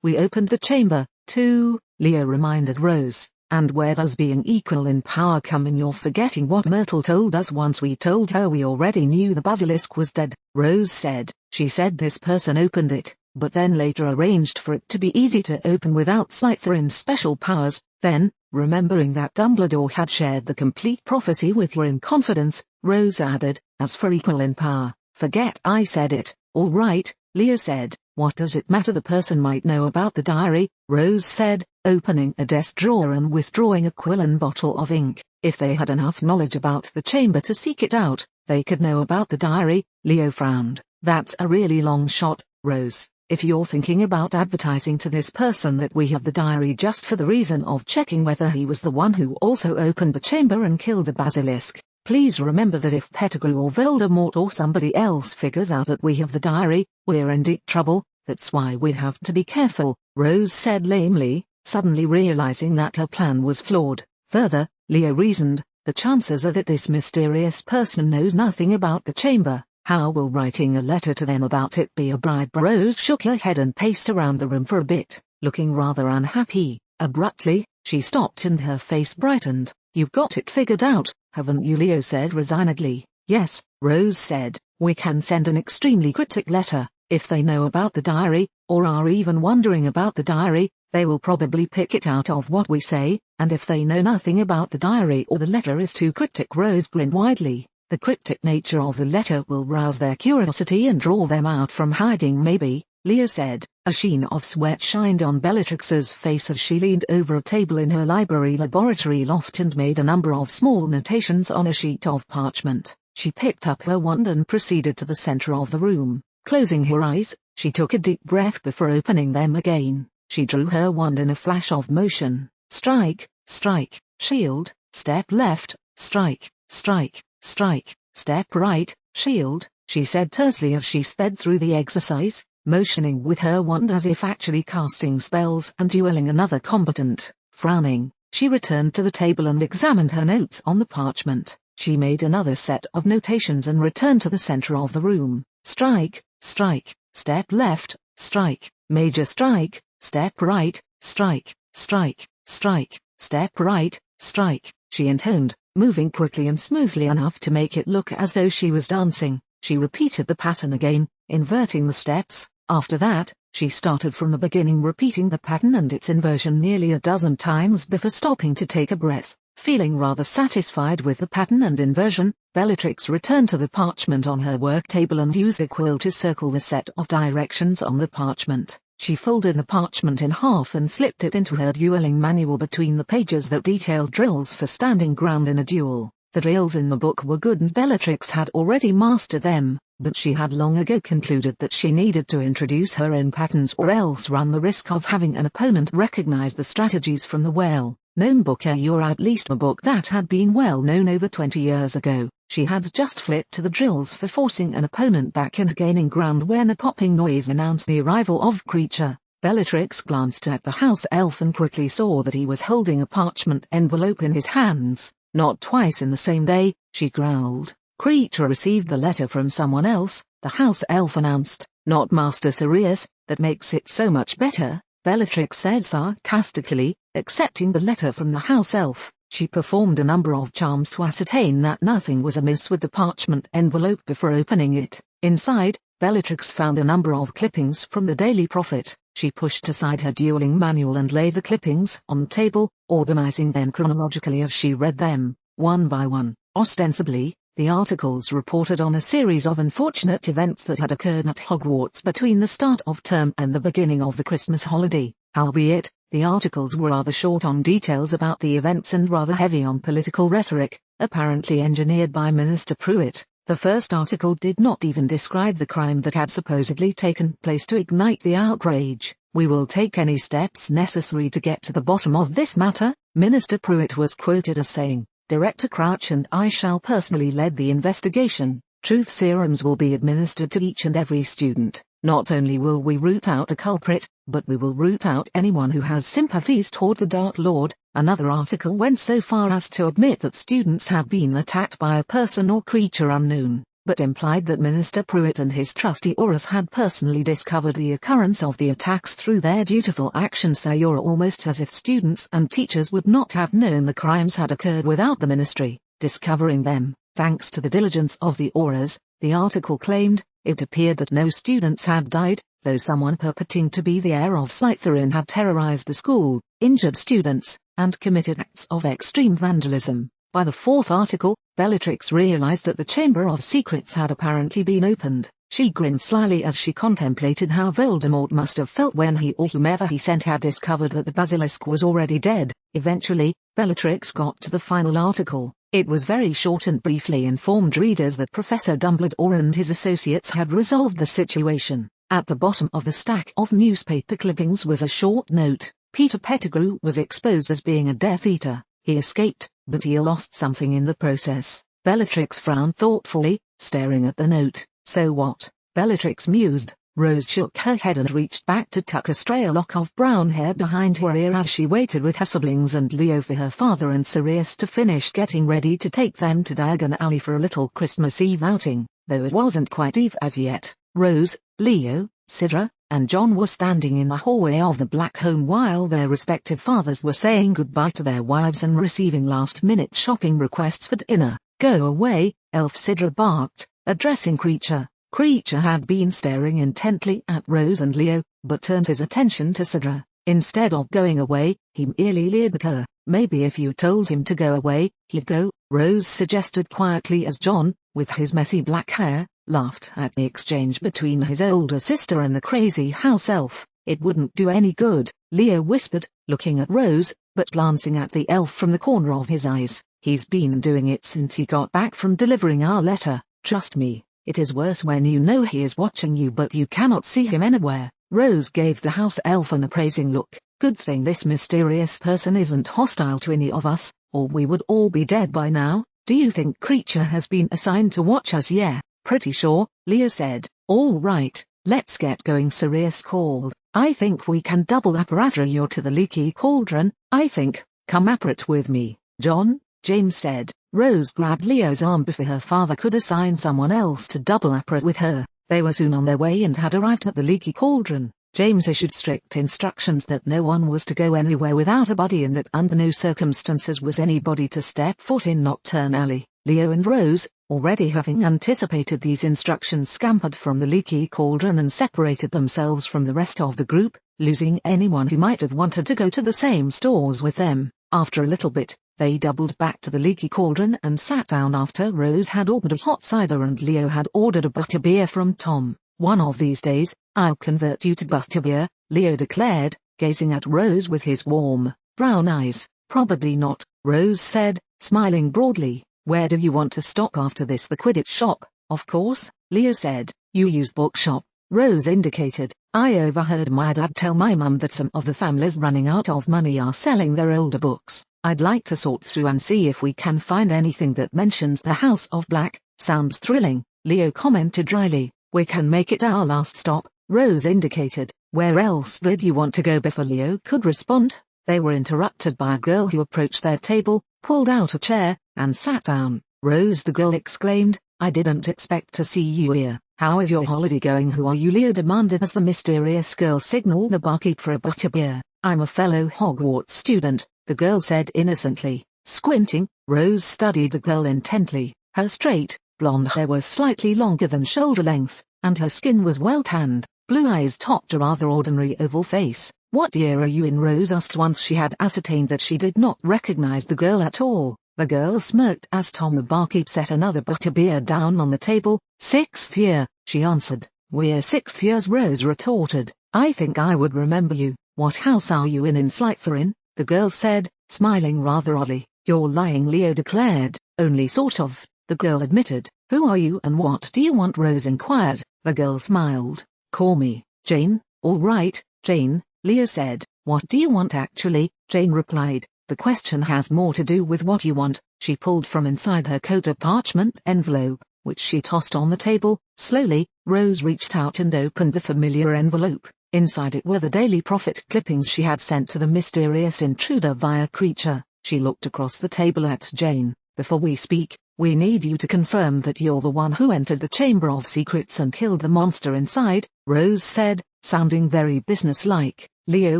We opened the chamber, too, Leo reminded Rose. And where does being equal in power come in? You're forgetting what Myrtle told us once we told her we already knew the basilisk was dead, Rose said. She said this person opened it, but then later arranged for it to be easy to open without Slytherin's special powers. Then, remembering that Dumbledore had shared the complete prophecy with her in confidence, Rose added, as for equal in power, forget I said it. All right, Leo said. What does it matter? The person might know about the diary, Rose said, opening a desk drawer and withdrawing a quill and bottle of ink. If they had enough knowledge about the chamber to seek it out, they could know about the diary. Leo frowned. That's a really long shot, Rose. If you're thinking about advertising to this person that we have the diary just for the reason of checking whether he was the one who also opened the chamber and killed the basilisk, please remember that if Pettigrew or Voldemort or somebody else figures out that we have the diary, we're in deep trouble. That's why we have to be careful, Rose said lamely, suddenly realizing that her plan was flawed. Further, Leo reasoned, the chances are that this mysterious person knows nothing about the chamber. How will writing a letter to them about it be a bribe? Rose shook her head and paced around the room for a bit, looking rather unhappy. Abruptly, she stopped and her face brightened. You've got it figured out, haven't you? Leo said resignedly. Yes, Rose said. We can send an extremely cryptic letter. If they know about the diary, or are even wondering about the diary, they will probably pick it out of what we say, and if they know nothing about the diary or the letter is too cryptic, Rose grinned widely, the cryptic nature of the letter will rouse their curiosity and draw them out from hiding. Maybe, Leo said. A sheen of sweat shined on Bellatrix's face as she leaned over a table in her library laboratory loft and made a number of small notations on a sheet of parchment. She picked up her wand and proceeded to the center of the room. Closing her eyes, she took a deep breath before opening them again. She drew her wand in a flash of motion. Strike, strike, shield, step left, strike, strike, strike, step right, shield, she said tersely as she sped through the exercise, motioning with her wand as if actually casting spells and dueling another combatant. Frowning, she returned to the table and examined her notes on the parchment. She made another set of notations and returned to the center of the room. Strike, strike, step left, strike, major strike, step right, strike, strike, strike, step right, strike, she intoned, moving quickly and smoothly enough to make it look as though she was dancing. She repeated the pattern again, inverting the steps. After that, she started from the beginning, repeating the pattern and its inversion nearly a dozen times before stopping to take a breath. Feeling rather satisfied with the pattern and inversion, Bellatrix returned to the parchment on her work table and used a quill to circle the set of directions on the parchment. She folded the parchment in half and slipped it into her dueling manual between the pages that detailed drills for standing ground in a duel. The drills in the book were good and Bellatrix had already mastered them, but she had long ago concluded that she needed to introduce her own patterns or else run the risk of having an opponent recognize the strategies from the well-known book, or at least a book that had been well known over 20 years ago. She had just flipped to the drills for forcing an opponent back and gaining ground when a popping noise announced the arrival of Creature. Bellatrix glanced at the house elf and quickly saw that he was holding a parchment envelope in his hands. Not twice in the same day, she growled. Creature received the letter from someone else, the house elf announced. Not Master Sirius, that makes it so much better, Bellatrix said sarcastically, accepting the letter from the house elf. She performed a number of charms to ascertain that nothing was amiss with the parchment envelope before opening it. Inside, Bellatrix found a number of clippings from the Daily Prophet. She pushed aside her dueling manual and laid the clippings on the table, organizing them chronologically as she read them, one by one. Ostensibly, The articles reported on a series of unfortunate events that had occurred at Hogwarts between the start of term and the beginning of the Christmas holiday. Albeit, the articles were rather short on details about the events and rather heavy on political rhetoric, apparently engineered by Minister Pruitt. The first article did not even describe the crime that had supposedly taken place to ignite the outrage. "We will take any steps necessary to get to the bottom of this matter," Minister Pruitt was quoted as saying. "Director Crouch and I shall personally lead the investigation. Truth serums will be administered to each and every student. Not only will we root out the culprit, but we will root out anyone who has sympathies toward the Dark Lord." Another article went so far as to admit that students had been attacked by a person or creature unknown, but implied that Minister Pruitt and his trusty Aurors had personally discovered the occurrence of the attacks through their dutiful actions, almost as if students and teachers would not have known the crimes had occurred without the ministry discovering them. Thanks to the diligence of the Aurors, the article claimed, it appeared that no students had died, though someone purporting to be the heir of Slytherin had terrorized the school, injured students, and committed acts of extreme vandalism. By the fourth article, Bellatrix realized that the Chamber of Secrets had apparently been opened. She grinned slyly as she contemplated how Voldemort must have felt when he or whomever he sent had discovered that the basilisk was already dead. Eventually, Bellatrix got to the final article. It was very short and briefly informed readers that Professor Dumbledore and his associates had resolved the situation. At the bottom of the stack of newspaper clippings was a short note. Peter Pettigrew was exposed as being a Death Eater. He escaped, but he lost something in the process. Bellatrix frowned thoughtfully, staring at the note. "So what?" Bellatrix mused. Rose shook her head and reached back to tuck a stray lock of brown hair behind her ear as she waited with her siblings and Leo for her father and Sirius to finish getting ready to take them to Diagon Alley for a little Christmas Eve outing, though it wasn't quite Eve as yet. Rose, Leo, Sidra, and John were standing in the hallway of the Black home while their respective fathers were saying goodbye to their wives and receiving last-minute shopping requests for dinner. "Go away," Elf Sidra barked, addressing Creature. Creature had been staring intently at Rose and Leo, but turned his attention to Sidra. Instead of going away, he merely leered at her. "Maybe if you told him to go away, he'd go," Rose suggested quietly as John, with his messy black hair, laughed at the exchange between his older sister and the crazy house elf. "It wouldn't do any good," Leo whispered, looking at Rose, but glancing at the elf from the corner of his eyes. "He's been doing it since he got back from delivering our letter. Trust me, it is worse when you know he is watching you but you cannot see him anywhere." Rose gave the house elf an appraising look. "Good thing this mysterious person isn't hostile to any of us, or we would all be dead by now." "Do you think Creature has been assigned to watch us?" "Yeah, pretty sure," Leo said. "All right, let's get going," Sirius called. "I think we can double apparatra you to the Leaky Cauldron, I think. Come apparat with me, John," James said. Rose grabbed Leo's arm before her father could assign someone else to double apparat with her. They were soon on their way and had arrived at the Leaky Cauldron. James issued strict instructions that no one was to go anywhere without a buddy and that under no circumstances was anybody to step foot in Nocturne Alley. Leo and Rose, already having anticipated these instructions, scampered from the Leaky Cauldron and separated themselves from the rest of the group, losing anyone who might have wanted to go to the same stores with them. After a little bit, they doubled back to the Leaky Cauldron and sat down after Rose had ordered a hot cider and Leo had ordered a butterbeer from Tom. "One of these days, I'll convert you to butterbeer," Leo declared, gazing at Rose with his warm, brown eyes. "Probably not," Rose said, smiling broadly. "Where do you want to stop after this?" "The Quidditch shop, of course," Leo said. "You use bookshop," Rose indicated. "I overheard my dad tell my mum that some of the families running out of money are selling their older books. I'd like to sort through and see if we can find anything that mentions the House of Black." "Sounds thrilling," Leo commented dryly. "We can make it our last stop," Rose indicated. "Where else did you want to go?" Before Leo could respond, they were interrupted by a girl who approached their table, pulled out a chair, and sat down. "Rose," the girl exclaimed, "I didn't expect to see you here. How is your holiday going?" "Who are you?" Leo demanded as the mysterious girl signaled the barkeep for a butterbeer. "I'm a fellow Hogwarts student," the girl said innocently. Squinting, Rose studied the girl intently. Her straight, blonde hair was slightly longer than shoulder length, and her skin was well tanned. Blue eyes topped a rather ordinary oval face. "What year are you in?" Rose asked once she had ascertained that she did not recognize the girl at all. The girl smirked as Tom the barkeep set another butterbeer down on the table. 6th year, she answered. We're 6th years, Rose retorted. I think I would remember you. What house are you in Slytherin? The girl said, smiling rather oddly. You're lying, Leo declared. Only sort of, the girl admitted. Who are you and what do you want? Rose inquired. The girl smiled. Call me Jane. All right, Jane, Leo said. What do you want actually? Jane replied. The question has more to do with what you want. She pulled from inside her coat a parchment envelope, which she tossed on the table. Slowly, Rose reached out and opened the familiar envelope. Inside it were the Daily Prophet clippings she had sent to the mysterious intruder via Creature. She looked across the table at Jane. Before we speak, we need you to confirm that you're the one who entered the Chamber of Secrets and killed the monster inside, Rose said, sounding very businesslike. Leo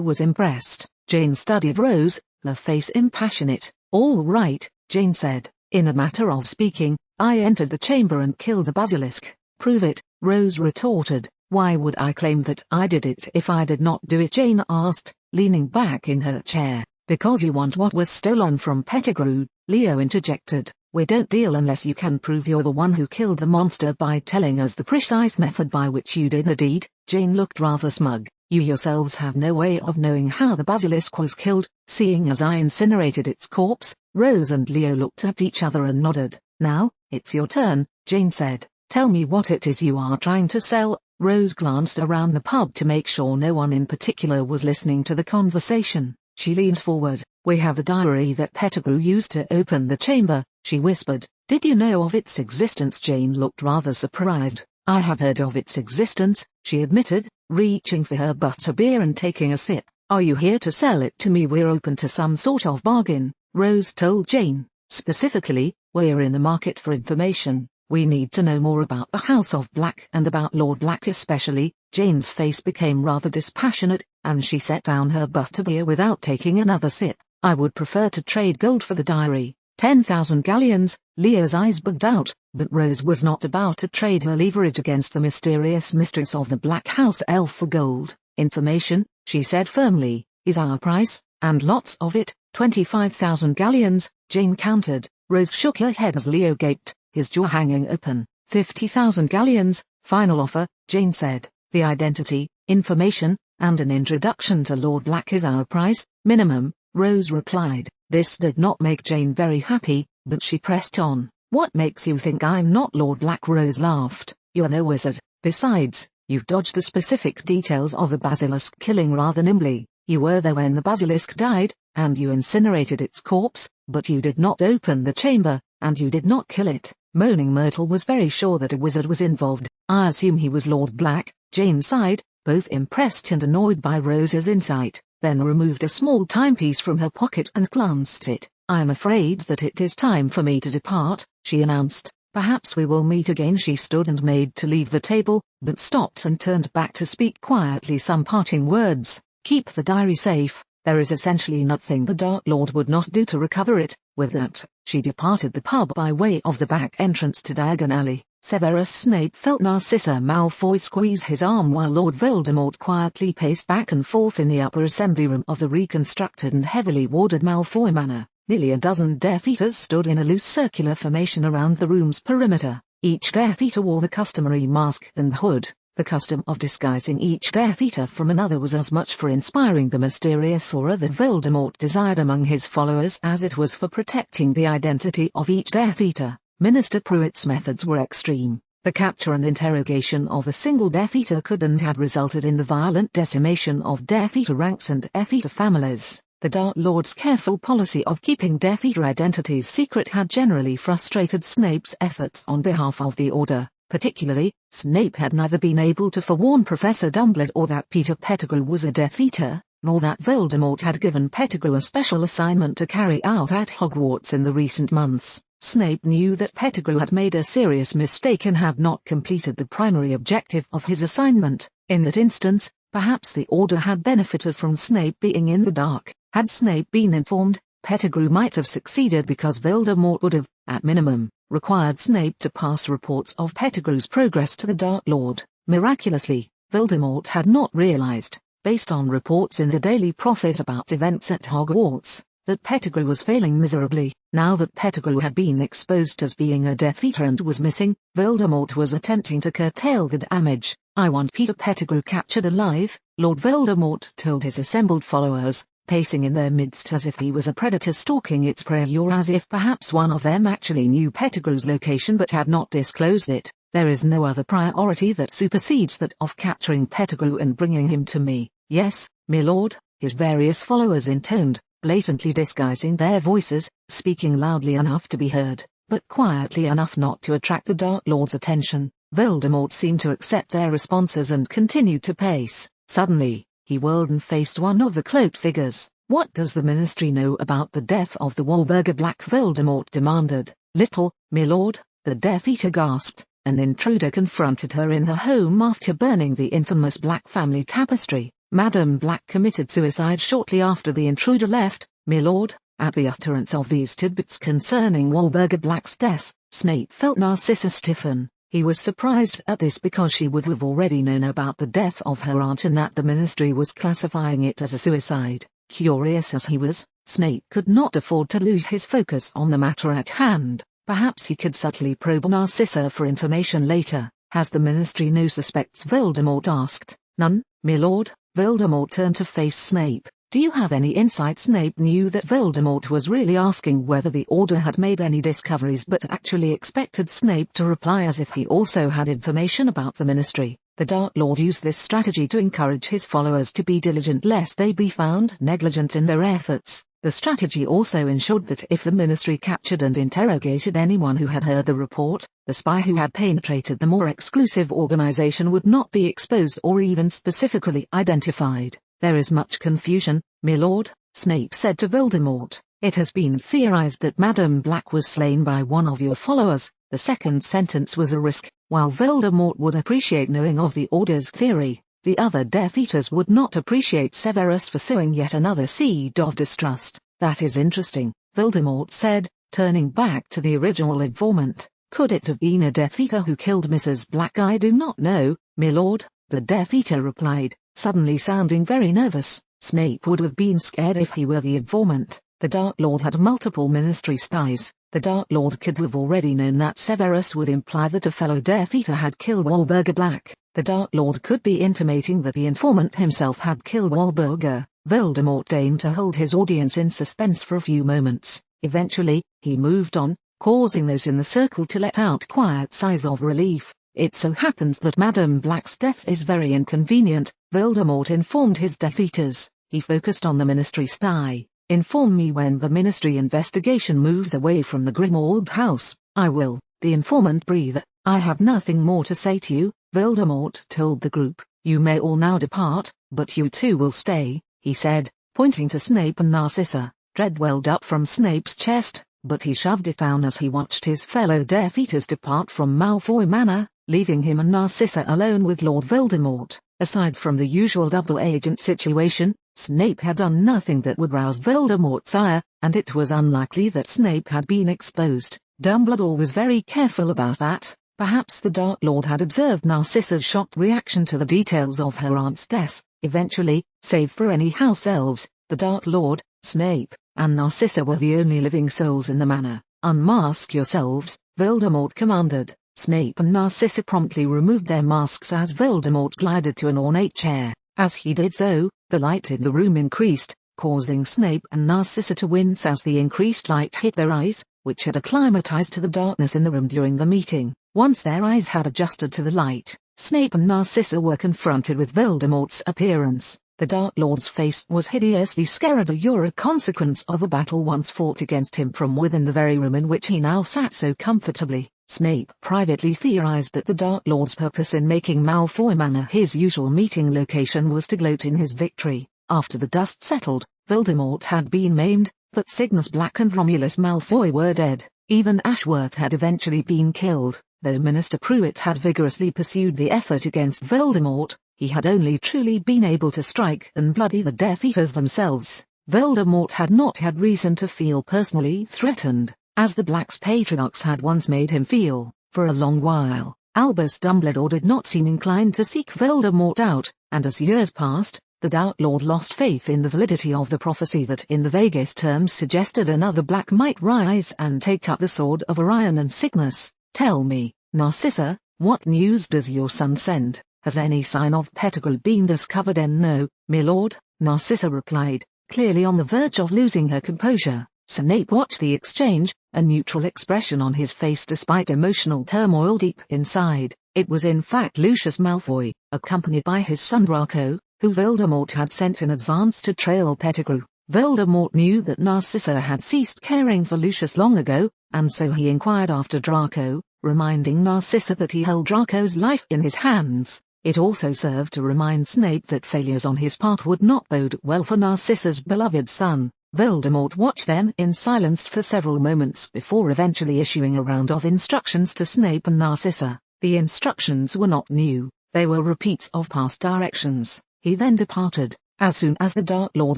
was impressed. Jane studied Rose, her face impassionate. All right, Jane said. In a matter of speaking, I entered the chamber and killed the basilisk. Prove it, Rose retorted. Why would I claim that I did it if I did not do it? Jane asked, leaning back in her chair. Because you want what was stolen from Pettigrew, Leo interjected. We don't deal unless you can prove you're the one who killed the monster by telling us the precise method by which you did the deed. Jane looked rather smug. You yourselves have no way of knowing how the basilisk was killed, seeing as I incinerated its corpse. Rose and Leo looked at each other and nodded. Now, it's your turn, Jane said. Tell me what it is you are trying to sell. Rose glanced around the pub to make sure no one in particular was listening to the conversation. She leaned forward. We have a diary that Pettigrew used to open the chamber, she whispered. Did you know of its existence? Jane looked rather surprised. I have heard of its existence, she admitted, reaching for her butterbeer and taking a sip. Are you here to sell it to me? We're open to some sort of bargain, Rose told Jane. Specifically, we're in the market for information. We need to know more about the House of Black and about Lord Black especially. Jane's face became rather dispassionate, and she set down her butterbeer without taking another sip. I would prefer to trade gold for the diary. 10,000 galleons. Leo's eyes bugged out, but Rose was not about to trade her leverage against the mysterious mistress of the Black House elf for gold. Information, she said firmly, is our price, and lots of it. 25,000 galleons, Jane countered. Rose shook her head as Leo gaped, his jaw hanging open. 50,000 galleons, final offer, Jane said. The identity, information, and an introduction to Lord Black is our price, minimum, Rose replied. This did not make Jane very happy, but she pressed on. What makes you think I'm not Lord Black? Rose laughed. You're no wizard. Besides, you've dodged the specific details of the basilisk killing rather nimbly. You were there when the basilisk died, and you incinerated its corpse, but you did not open the chamber, and you did not kill it. Moaning Myrtle was very sure that a wizard was involved. I assume he was Lord Black, Jane sighed, both impressed and annoyed by Rose's insight, then removed a small timepiece from her pocket and glanced at it. I am afraid that it is time for me to depart, she announced. Perhaps we will meet again. She stood and made to leave the table, but stopped and turned back to speak quietly some parting words. Keep the diary safe. There is essentially nothing the Dark Lord would not do to recover it. With that, she departed the pub by way of the back entrance to Diagon Alley. Severus Snape felt Narcissa Malfoy squeeze his arm while Lord Voldemort quietly paced back and forth in the upper assembly room of the reconstructed and heavily warded Malfoy Manor. Nearly a dozen Death Eaters stood in a loose circular formation around the room's perimeter. Each Death Eater wore the customary mask and hood. The custom of disguising each Death Eater from another was as much for inspiring the mysterious aura that Voldemort desired among his followers as it was for protecting the identity of each Death Eater. Minister Pruitt's methods were extreme. The capture and interrogation of a single Death Eater could and had resulted in the violent decimation of Death Eater ranks and Death Eater families. The Dark Lord's careful policy of keeping Death Eater identities secret had generally frustrated Snape's efforts on behalf of the Order. Particularly, Snape had neither been able to forewarn Professor Dumbledore that Peter Pettigrew was a Death Eater, nor that Voldemort had given Pettigrew a special assignment to carry out at Hogwarts in the recent months. Snape knew that Pettigrew had made a serious mistake and had not completed the primary objective of his assignment. In that instance, perhaps the Order had benefited from Snape being in the dark. Had Snape been informed, Pettigrew might have succeeded because Voldemort would have, at minimum, required Snape to pass reports of Pettigrew's progress to the Dark Lord. Miraculously, Voldemort had not realized, based on reports in the Daily Prophet about events at Hogwarts, that Pettigrew was failing miserably. Now that Pettigrew had been exposed as being a Death Eater and was missing, Voldemort was attempting to curtail the damage. "I want Peter Pettigrew captured alive," Lord Voldemort told his assembled followers, pacing in their midst as if he was a predator stalking its prey, or as if perhaps one of them actually knew Pettigrew's location but had not disclosed it. "There is no other priority that supersedes that of capturing Pettigrew and bringing him to me." "Yes, my lord," his various followers intoned, blatantly disguising their voices, speaking loudly enough to be heard, but quietly enough not to attract the Dark Lord's attention. Voldemort seemed to accept their responses and continued to pace. Suddenly, he whirled and faced one of the cloaked figures. "What does the Ministry know about the death of the Wahlburger Black?" Voldemort demanded. "Little, my lord," the Death Eater gasped. An intruder confronted her in her home after burning the infamous Black family tapestry. Madame Black committed suicide shortly after the intruder left, my lord. At the utterance of these tidbits concerning Wahlburger Black's death, Snape felt Narcissa stiffen. He was surprised at this because she would have already known about the death of her aunt and that the Ministry was classifying it as a suicide. Curious as he was, Snape could not afford to lose his focus on the matter at hand. Perhaps he could subtly probe Narcissa for information later. "Has the Ministry no suspects?" Voldemort asked. "None, my lord." Voldemort turned to face Snape. "Do you have any insight?" Snape knew that Voldemort was really asking whether the Order had made any discoveries, but actually expected Snape to reply as if he also had information about the Ministry. The Dark Lord used this strategy to encourage his followers to be diligent lest they be found negligent in their efforts. The strategy also ensured that if the Ministry captured and interrogated anyone who had heard the report, the spy who had penetrated the more exclusive organization would not be exposed or even specifically identified. "There is much confusion, my lord," Snape said to Voldemort. "It has been theorized that Madame Black was slain by one of your followers." The second sentence was a risk. While Voldemort would appreciate knowing of the Order's theory, the other Death Eaters would not appreciate Severus pursuing yet another seed of distrust. "That is interesting," Voldemort said, turning back to the original informant. "Could it have been a Death Eater who killed Mrs. Black?" "I do not know, my lord," the Death Eater replied, suddenly sounding very nervous. Snape would have been scared if he were the informant. The Dark Lord had multiple Ministry spies. The Dark Lord could have already known that Severus would imply that a fellow Death Eater had killed Wahlburger Black. The Dark Lord could be intimating that the informant himself had killed Wahlburger. Voldemort deigned to hold his audience in suspense for a few moments. Eventually, he moved on, causing those in the circle to let out quiet sighs of relief. "It so happens that Madame Black's death is very inconvenient," Voldemort informed his Death Eaters. He focused on the Ministry spy. "Inform me when the Ministry investigation moves away from the Grimmauld house." "I will," the informant breathed. "I have nothing more to say to you," Voldemort told the group. "You may all now depart, but you two will stay," he said, pointing to Snape and Narcissa. Dread welled up from Snape's chest, but he shoved it down as he watched his fellow Death Eaters depart from Malfoy Manor, leaving him and Narcissa alone with Lord Voldemort. Aside from the usual double-agent situation, Snape had done nothing that would rouse Voldemort's ire, and it was unlikely that Snape had been exposed. Dumbledore was very careful about that. Perhaps the Dark Lord had observed Narcissa's shocked reaction to the details of her aunt's death. Eventually, save for any house elves, the Dark Lord, Snape, and Narcissa were the only living souls in the manor. "Unmask yourselves," Voldemort commanded. Snape and Narcissa promptly removed their masks as Voldemort glided to an ornate chair. As he did so, the light in the room increased, causing Snape and Narcissa to wince as the increased light hit their eyes, which had acclimatized to the darkness in the room during the meeting. Once their eyes had adjusted to the light, Snape and Narcissa were confronted with Voldemort's appearance. The Dark Lord's face was hideously scared, a consequence of a battle once fought against him from within the very room in which he now sat so comfortably. Snape privately theorized that the Dark Lord's purpose in making Malfoy Manor his usual meeting location was to gloat in his victory. After the dust settled, Voldemort had been maimed, but Cygnus Black and Romulus Malfoy were dead. Even Ashworth had eventually been killed. Though Minister Pruitt had vigorously pursued the effort against Voldemort, he had only truly been able to strike and bloody the Death Eaters themselves. Voldemort had not had reason to feel personally threatened, as the Black's patriarchs had once made him feel. For a long while, Albus Dumbledore did not seem inclined to seek Voldemort out, and as years passed, The Dark Lord lost faith in the validity of the prophecy that in the vaguest terms suggested another black might rise and take up the sword of Orion and sickness. Tell me, Narcissa, what news does your son send? Has any sign of Pettigrew been discovered? No, my lord, Narcissa replied, clearly on the verge of losing her composure. Snape watched the exchange, a neutral expression on his face despite emotional turmoil deep inside. It was in fact Lucius Malfoy, accompanied by his son Draco, who Voldemort had sent in advance to trail Pettigrew. Voldemort knew that Narcissa had ceased caring for Lucius long ago, and so he inquired after Draco, reminding Narcissa that he held Draco's life in his hands. It also served to remind Snape that failures on his part would not bode well for Narcissa's beloved son. Voldemort watched them in silence for several moments before eventually issuing a round of instructions to Snape and Narcissa. The instructions were not new, they were repeats of past directions. He then departed. As soon as the Dark Lord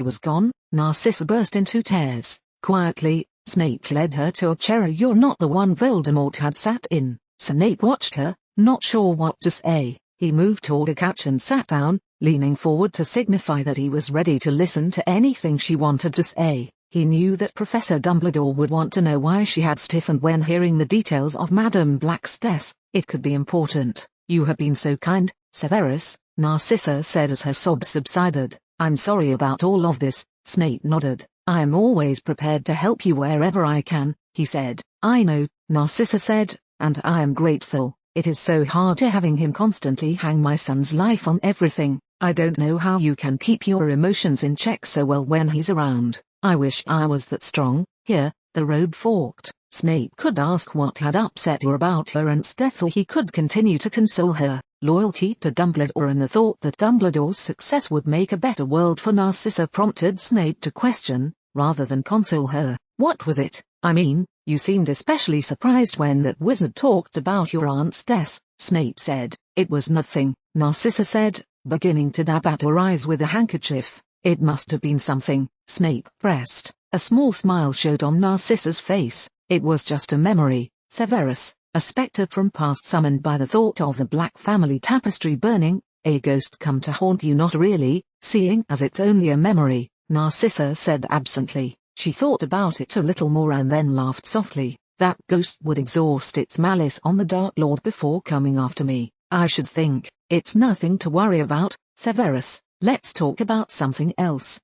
was gone, Narcissa burst into tears. Quietly, Snape led her to a chair. You're not the one Voldemort had sat in. Snape watched her, not sure what to say. He moved toward a couch and sat down, leaning forward to signify that he was ready to listen to anything she wanted to say. He knew that Professor Dumbledore would want to know why she had stiffened when hearing the details of Madame Black's death. It could be important. You have been so kind, Severus, Narcissa said as her sobs subsided. I'm sorry about all of this, Snape nodded. I am always prepared to help you wherever I can, he said. I know, Narcissa said, and I am grateful. It is so hard to having him constantly hang my son's life on everything. I don't know how you can keep your emotions in check so well when he's around. I wish I was that strong. Here, the road forked. Snape could ask what had upset her about her aunt's death, or he could continue to console her. Loyalty to Dumbledore and the thought that Dumbledore's success would make a better world for Narcissa prompted Snape to question, rather than console her. What was it? I mean, you seemed especially surprised when that wizard talked about your aunt's death, Snape said. It was nothing, Narcissa said, beginning to dab at her eyes with a handkerchief. It must have been something, Snape pressed. A small smile showed on Narcissa's face. It was just a memory, Severus, a spectre from past summoned by the thought of the Black family tapestry burning. A ghost come to haunt you? Not really, seeing as it's only a memory, Narcissa said absently. She thought about it a little more and then laughed softly. That ghost would exhaust its malice on the Dark Lord before coming after me. I should think. It's nothing to worry about, Severus. Let's talk about something else.